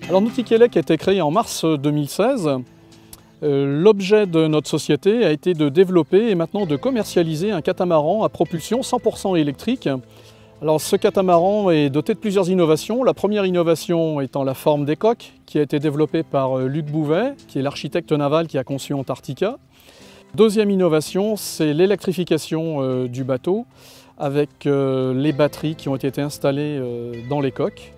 Alors Nautic-Elec a été créé en mars 2016. L'objet de notre société a été de développer et maintenant de commercialiser un catamaran à propulsion 100% électrique. Alors ce catamaran est doté de plusieurs innovations. La première innovation étant la forme des coques, qui a été développée par Luc Bouvet, qui est l'architecte naval qui a conçu Antarctica. Deuxième innovation, c'est l'électrification du bateau avec les batteries qui ont été installées dans les coques.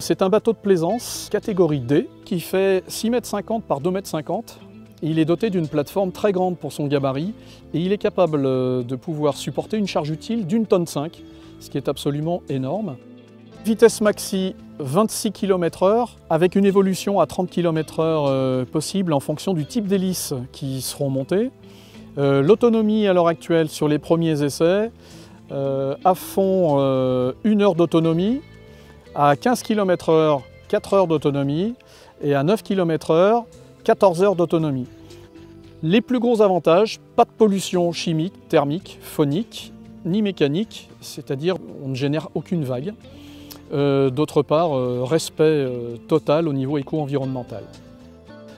C'est un bateau de plaisance catégorie D qui fait 6,50 m par 2,50 m. Il est doté d'une plateforme très grande pour son gabarit et il est capable de pouvoir supporter une charge utile d'1,5 tonne, ce qui est absolument énorme. Vitesse maxi 26 km/h avec une évolution à 30 km/h possible en fonction du type d'hélices qui seront montées. L'autonomie à l'heure actuelle sur les premiers essais, à fond 1 heure d'autonomie, à 15 km/h 4 heures d'autonomie et à 9 km/h 14 heures d'autonomie. Les plus gros avantages, pas de pollution chimique, thermique, phonique, ni mécanique, c'est-à-dire on ne génère aucune vague. D'autre part, respect total au niveau éco-environnemental.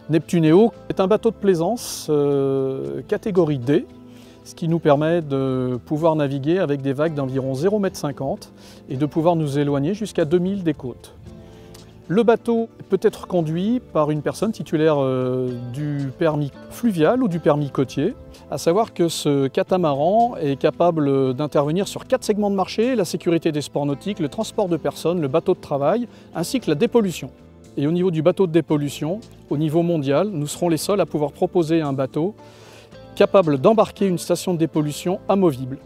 Neptuneo est un bateau de plaisance catégorie D, ce qui nous permet de pouvoir naviguer avec des vagues d'environ 0,50 m et de pouvoir nous éloigner jusqu'à 2000 des côtes. Le bateau peut être conduit par une personne titulaire du permis fluvial ou du permis côtier, à savoir que ce catamaran est capable d'intervenir sur 4 segments de marché, la sécurité des sports nautiques, le transport de personnes, le bateau de travail, ainsi que la dépollution. Et au niveau du bateau de dépollution, au niveau mondial, nous serons les seuls à pouvoir proposer un bateau capable d'embarquer une station de dépollution amovible.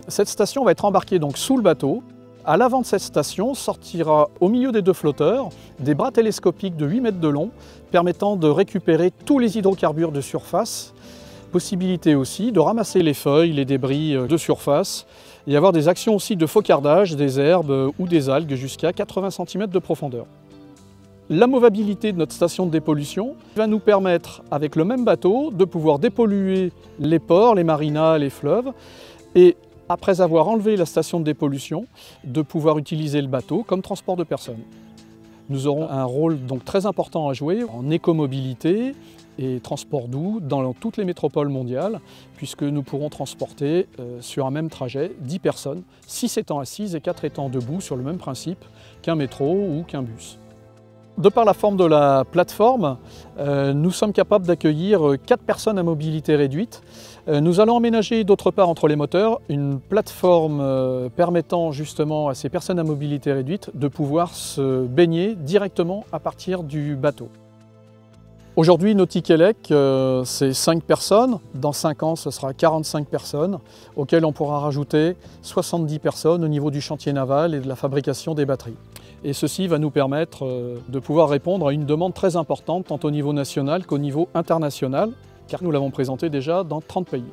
Cette station va être embarquée donc sous le bateau. À l'avant de cette station sortira au milieu des deux flotteurs des bras télescopiques de 8 mètres de long permettant de récupérer tous les hydrocarbures de surface. Possibilité aussi de ramasser les feuilles, les débris de surface et avoir des actions aussi de faucardage des herbes ou des algues jusqu'à 80 cm de profondeur. La movabilité de notre station de dépollution va nous permettre, avec le même bateau, de pouvoir dépolluer les ports, les marinas, les fleuves et après avoir enlevé la station de dépollution, de pouvoir utiliser le bateau comme transport de personnes. Nous aurons un rôle donc très important à jouer en écomobilité et transport doux dans toutes les métropoles mondiales, puisque nous pourrons transporter sur un même trajet 10 personnes, 6 étant assises et 4 étant debout sur le même principe qu'un métro ou qu'un bus. De par la forme de la plateforme, nous sommes capables d'accueillir 4 personnes à mobilité réduite. Nous allons aménager d'autre part entre les moteurs une plateforme permettant justement à ces personnes à mobilité réduite de pouvoir se baigner directement à partir du bateau. Aujourd'hui, Nautic-Elec, c'est 5 personnes. Dans 5 ans, ce sera 45 personnes, auxquelles on pourra rajouter 70 personnes au niveau du chantier naval et de la fabrication des batteries. Et ceci va nous permettre de pouvoir répondre à une demande très importante, tant au niveau national qu'au niveau international, car nous l'avons présenté déjà dans 30 pays.